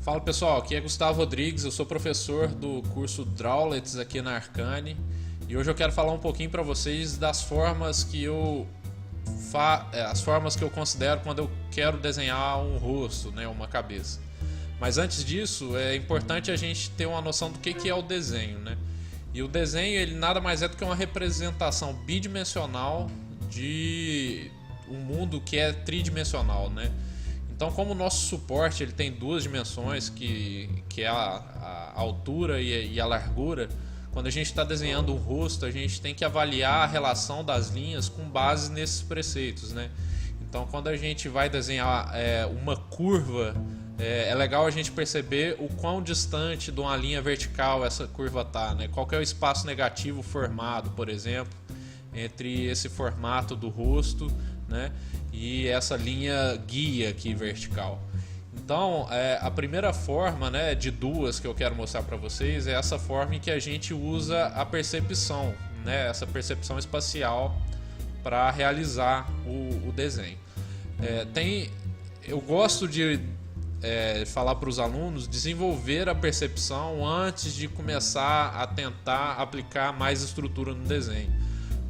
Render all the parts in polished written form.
Fala pessoal, aqui é Gustavo Rodrigues, eu sou professor do curso Drawlets aqui na Arcane e hoje eu quero falar um pouquinho para vocês das formas que as formas que eu considero quando eu quero desenhar um rosto, né, uma cabeça. Mas antes disso, é importante a gente ter uma noção do que é o desenho, né? E o desenho, ele nada mais é do que uma representação bidimensional de um mundo que é tridimensional, né? Então, como o nosso suporte ele tem duas dimensões, que é a altura e a largura, quando a gente está desenhando um rosto, a gente tem que avaliar a relação das linhas com base nesses preceitos, né? Então, quando a gente vai desenhar uma curva, é legal a gente perceber o quão distante de uma linha vertical essa curva está, né? Qual que é o espaço negativo formado, por exemplo, entre esse formato do rosto, né, e essa linha guia aqui vertical. Então, a primeira forma, né, de duas que eu quero mostrar para vocês é essa forma em que a gente usa a percepção, né, essa percepção espacial para realizar o desenho. Eu gosto de falar para os alunos desenvolver a percepção antes de começar a tentar aplicar mais estrutura no desenho.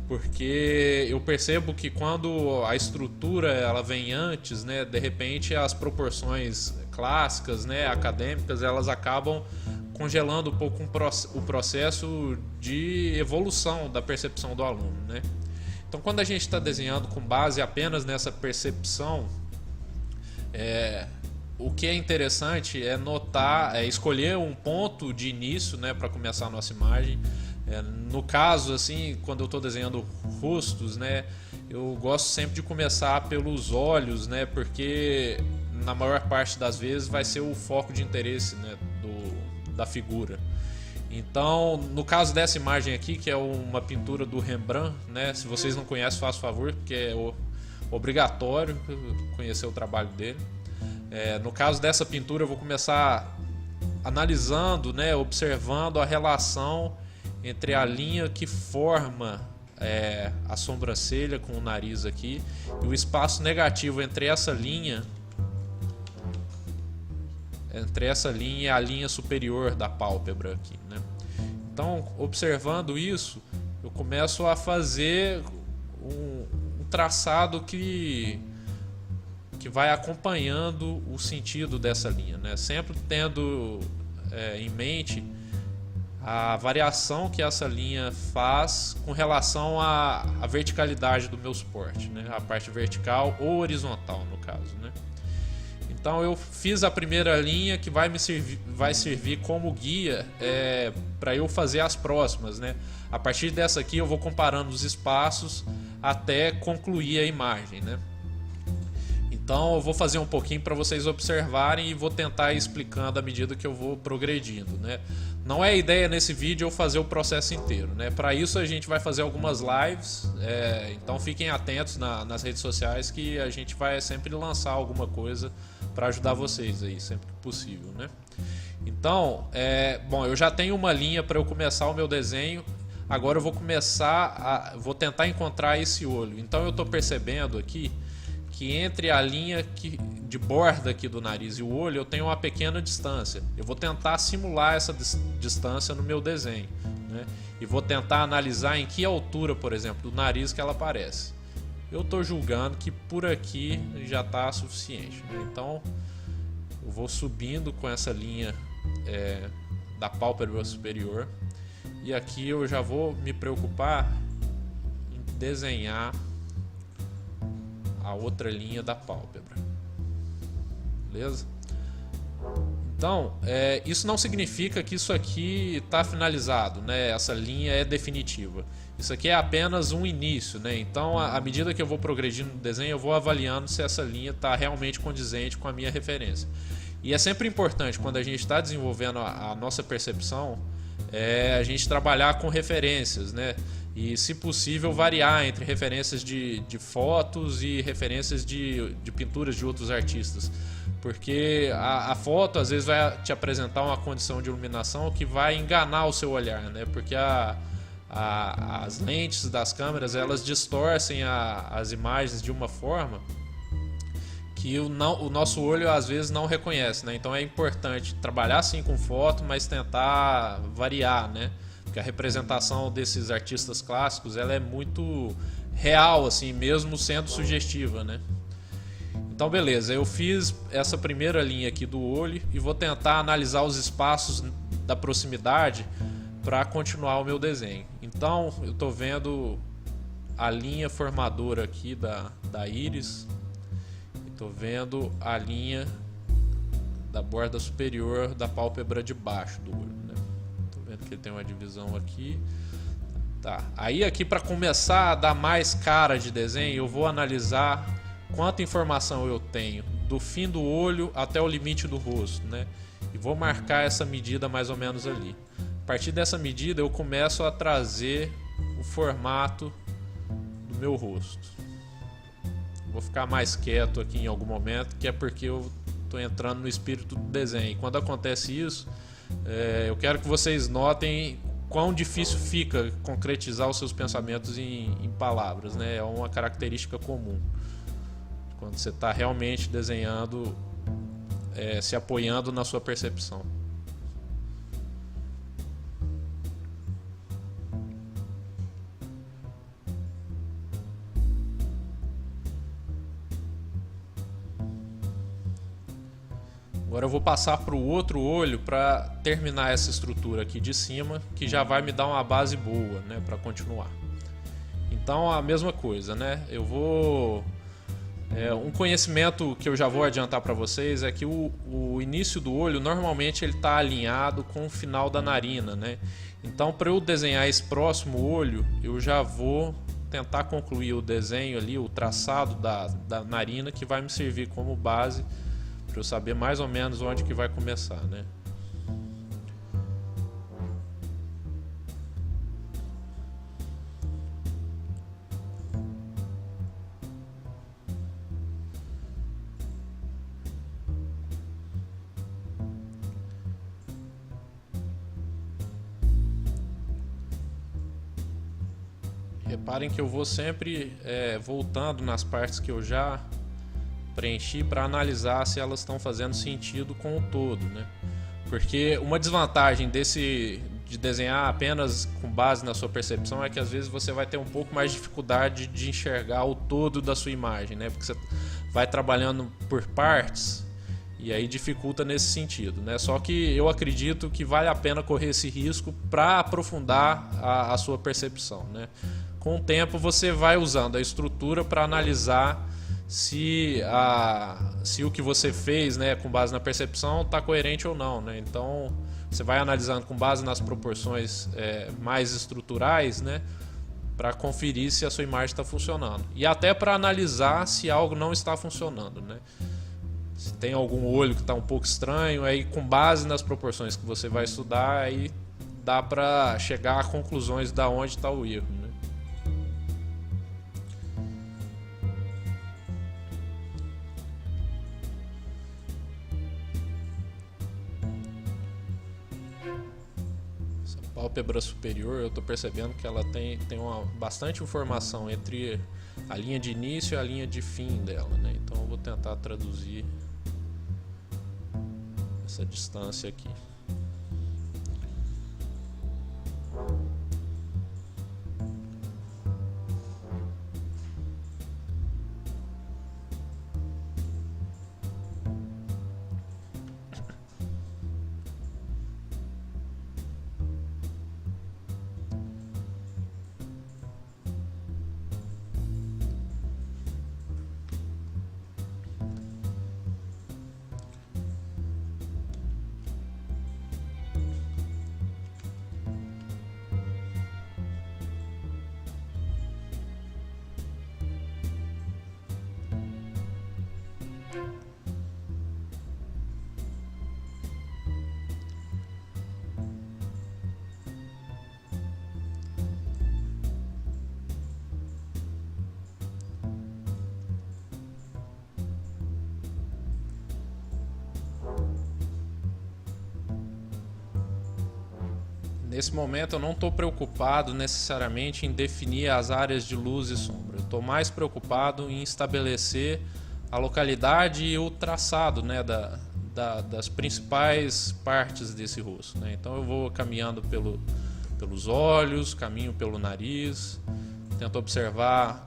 Porque eu percebo que quando a estrutura ela vem antes, né, de repente as proporções clássicas, né, acadêmicas, elas acabam congelando um pouco o processo de evolução da percepção do aluno, né? Então, quando a gente está desenhando com base apenas nessa percepção, o que é interessante é notar, escolher um ponto de início, né, para começar a nossa imagem. No caso, assim, quando eu estou desenhando rostos, né, eu gosto sempre de começar pelos olhos, né, porque na maior parte das vezes vai ser o foco de interesse, né, da figura. Então, no caso dessa imagem aqui, que é uma pintura do Rembrandt, né, se vocês não conhecem, façam favor, porque é obrigatório conhecer o trabalho dele. No caso dessa pintura, eu vou começar analisando, né, observando a relação entre a linha que forma a sobrancelha com o nariz aqui e o espaço negativo entre essa linha e a linha superior da pálpebra aqui, né? Então, observando isso, eu começo a fazer um traçado que vai acompanhando o sentido dessa linha, né? Sempre tendo em mente a variação que essa linha faz com relação à verticalidade do meu suporte, né? A parte vertical ou horizontal, no caso, né? Então eu fiz a primeira linha que vai servir como guia para eu fazer as próximas, né? A partir dessa aqui eu vou comparando os espaços até concluir a imagem, né? Então eu vou fazer um pouquinho para vocês observarem e vou tentar ir explicando à medida que eu vou progredindo, né? Não é a ideia nesse vídeo eu fazer o processo inteiro, né? Para isso a gente vai fazer algumas lives, então fiquem atentos nas redes sociais que a gente vai sempre lançar alguma coisa para ajudar vocês aí, sempre que possível, né? Então, bom, eu já tenho uma linha para eu começar o meu desenho. Agora eu vou tentar encontrar esse olho. Então eu estou percebendo aqui que entre a linha de borda aqui do nariz e o olho eu tenho uma pequena distância. Eu vou tentar simular essa distância no meu desenho, né? E vou tentar analisar em que altura, por exemplo, do nariz que ela aparece. Eu estou julgando que por aqui já está suficiente, né? Então eu vou subindo com essa linha da pálpebra superior e aqui eu já vou me preocupar em desenhar a outra linha da pálpebra, beleza? Então, isso não significa que isso aqui está finalizado, né? Essa linha é definitiva. Isso aqui é apenas um início, né? Então, à medida que eu vou progredindo no desenho, eu vou avaliando se essa linha está realmente condizente com a minha referência. E é sempre importante, quando a gente está desenvolvendo a nossa percepção, a gente trabalhar com referências, né? E, se possível, variar entre referências de fotos e referências de pinturas de outros artistas. Porque a foto, às vezes, vai te apresentar uma condição de iluminação que vai enganar o seu olhar, né? Porque as lentes das câmeras, elas distorcem as imagens de uma forma que o nosso olho às vezes não reconhece, né? Então é importante trabalhar sim com foto, mas tentar variar, né? Porque a representação desses artistas clássicos, ela é muito real, assim, mesmo sendo sugestiva, né? Então beleza, eu fiz essa primeira linha aqui do olho e vou tentar analisar os espaços da proximidade para continuar o meu desenho. Então eu estou vendo a linha formadora aqui da íris, estou vendo a linha da borda superior da pálpebra de baixo do olho, né? Estou vendo que ele tem uma divisão aqui. Tá. Aí aqui, para começar a dar mais cara de desenho, eu vou analisar quanta informação eu tenho do fim do olho até o limite do rosto, né? E vou marcar essa medida mais ou menos ali. A partir dessa medida eu começo a trazer o formato do meu rosto. Vou ficar mais quieto aqui em algum momento, que é porque eu estou entrando no espírito do desenho. E quando acontece isso, eu quero que vocês notem quão difícil fica concretizar os seus pensamentos em palavras, né? É uma característica comum quando você está realmente desenhando, se apoiando na sua percepção. Agora eu vou passar para o outro olho para terminar essa estrutura aqui de cima, que já vai me dar uma base boa, né, para continuar. Então a mesma coisa, né? Eu vou um conhecimento que eu já vou adiantar para vocês é que o início do olho normalmente ele está alinhado com o final da narina, né? Então para eu desenhar esse próximo olho eu já vou tentar concluir o desenho ali, o traçado da narina, que vai me servir como base para eu saber mais ou menos onde que vai começar, né? Reparem que eu vou sempre voltando nas partes que eu já preenchi para analisar se elas estão fazendo sentido com o todo, né? Porque uma desvantagem de desenhar apenas com base na sua percepção é que às vezes você vai ter um pouco mais de dificuldade de enxergar o todo da sua imagem, né? Porque você vai trabalhando por partes e aí dificulta nesse sentido, né? Só que eu acredito que vale a pena correr esse risco para aprofundar a sua percepção, né? Com o tempo você vai usando a estrutura para analisar se o que você fez, né, com base na percepção está coerente ou não, né? Então você vai analisando com base nas proporções mais estruturais, né, para conferir se a sua imagem está funcionando e até para analisar se algo não está funcionando, né? Se tem algum olho que está um pouco estranho, aí com base nas proporções que você vai estudar, aí dá para chegar a conclusões da onde está o erro, né? Pálpebra superior, eu estou percebendo que ela tem bastante informação entre a linha de início e a linha de fim dela, né? Então eu vou tentar traduzir essa distância aqui. Nesse momento eu não estou preocupado necessariamente em definir as áreas de luz e sombra. Eu estou mais preocupado em estabelecer a localidade e o traçado, né, das principais partes desse rosto, né? Então eu vou caminhando pelos olhos, caminho pelo nariz, tento observar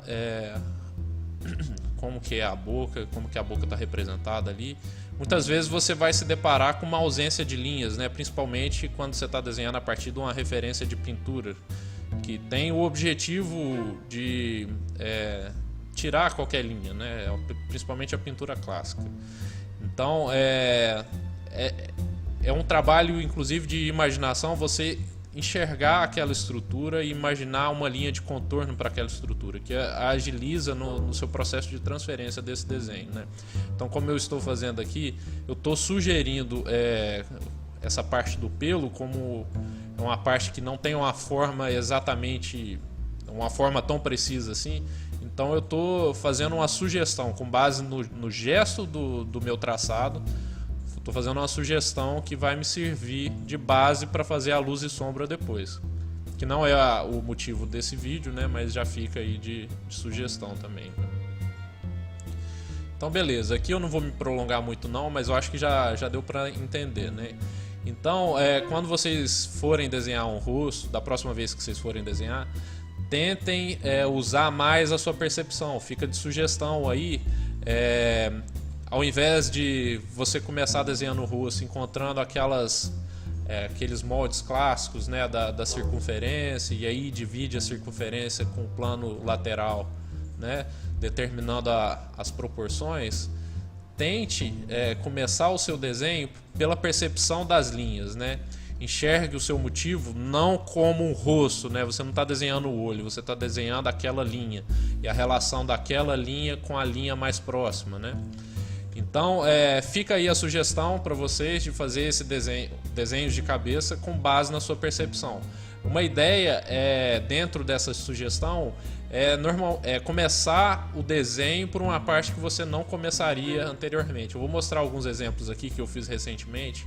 como que é a boca, como que a boca está representada ali. Muitas vezes você vai se deparar com uma ausência de linhas, né? Principalmente quando você está desenhando a partir de uma referência de pintura, que tem o objetivo de tirar qualquer linha, né? Principalmente a pintura clássica. Então é um trabalho, inclusive, de imaginação, você enxergar aquela estrutura e imaginar uma linha de contorno para aquela estrutura, que agiliza no seu processo de transferência desse desenho, né? Então, como eu estou fazendo aqui, eu estou sugerindo essa parte do pelo como uma parte que não tem uma forma exatamente, uma forma tão precisa assim. Então eu estou fazendo uma sugestão com base no gesto do meu traçado. Estou fazendo uma sugestão que vai me servir de base para fazer a luz e sombra depois. Que não é o motivo desse vídeo, né? Mas já fica aí de sugestão também, né? Então beleza, aqui eu não vou me prolongar muito não, mas eu acho que já deu para entender, né? Então quando vocês forem desenhar um rosto, da próxima vez que vocês forem desenhar, tentem usar mais a sua percepção. Fica de sugestão aí, ao invés de você começar desenhando o rosto encontrando aqueles moldes clássicos, né, da circunferência, e aí divide a circunferência com o plano lateral, né, determinando as proporções, tente começar o seu desenho pela percepção das linhas, né? Enxergue o seu motivo não como um rosto, né? Você não está desenhando o olho, você está desenhando aquela linha e a relação daquela linha com a linha mais próxima, né? Então fica aí a sugestão para vocês de fazer esse desenhos de cabeça com base na sua percepção. Uma ideia dentro dessa sugestão começar o desenho por uma parte que você não começaria anteriormente. Eu vou mostrar alguns exemplos aqui que eu fiz recentemente.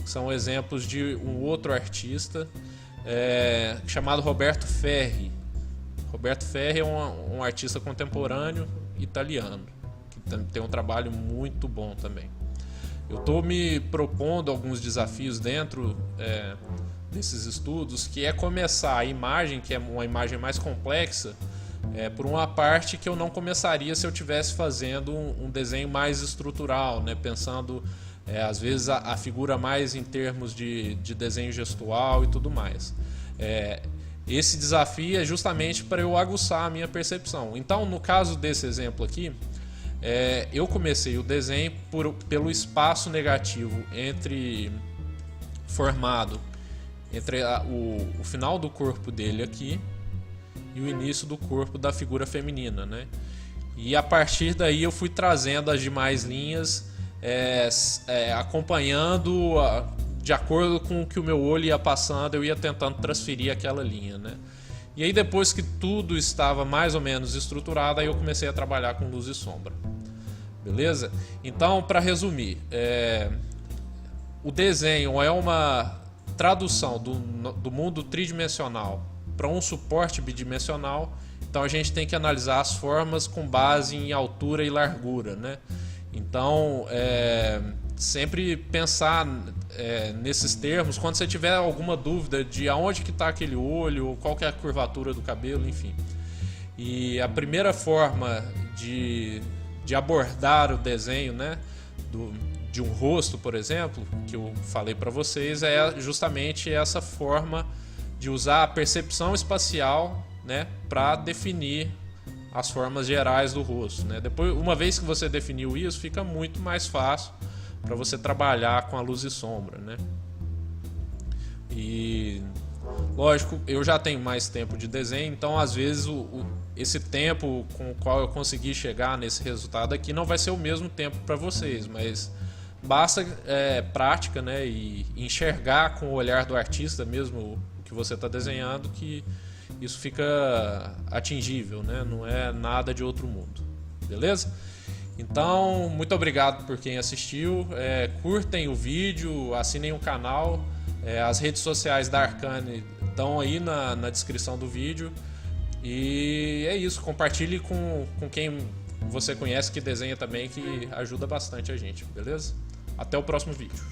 São exemplos de um outro artista chamado Roberto Ferri. Roberto Ferri é um artista contemporâneo italiano, que tem um trabalho muito bom também. Eu estou me propondo alguns desafios dentro desses estudos, que é começar a imagem, que é uma imagem mais complexa, por uma parte que eu não começaria se eu estivesse fazendo um desenho mais estrutural, né? Pensando às vezes a figura mais em termos de desenho gestual e tudo mais. Esse desafio é justamente para eu aguçar a minha percepção. Então, no caso desse exemplo aqui, eu comecei o desenho pelo espaço negativo formado entre o final do corpo dele aqui e o início do corpo da figura feminina, né? E a partir daí eu fui trazendo as demais linhas, acompanhando de acordo com o que o meu olho ia passando, eu ia tentando transferir aquela linha, né? E aí depois que tudo estava mais ou menos estruturado, aí eu comecei a trabalhar com luz e sombra. Beleza? Então, para resumir, o desenho é uma tradução do mundo tridimensional para um suporte bidimensional. Então a gente tem que analisar as formas com base em altura e largura, né? Então, sempre pensar nesses termos quando você tiver alguma dúvida de aonde que está aquele olho, qual que é a curvatura do cabelo, enfim. E a primeira forma de abordar o desenho, né, de um rosto, por exemplo, que eu falei para vocês, é justamente essa forma de usar a percepção espacial, né, para definir as formas gerais do rosto, né? Depois, uma vez que você definiu isso, fica muito mais fácil para você trabalhar com a luz e sombra, né? E lógico, eu já tenho mais tempo de desenho, então às vezes esse tempo com o qual eu consegui chegar nesse resultado aqui não vai ser o mesmo tempo para vocês, mas basta prática, né? E enxergar com o olhar do artista mesmo o que você está desenhando, que isso fica atingível, né? Não é nada de outro mundo, beleza? Então, muito obrigado por quem assistiu, curtem o vídeo, assinem o canal, as redes sociais da Arcane estão aí na descrição do vídeo, e é isso, compartilhe com quem você conhece que desenha também, que ajuda bastante a gente, beleza? Até o próximo vídeo.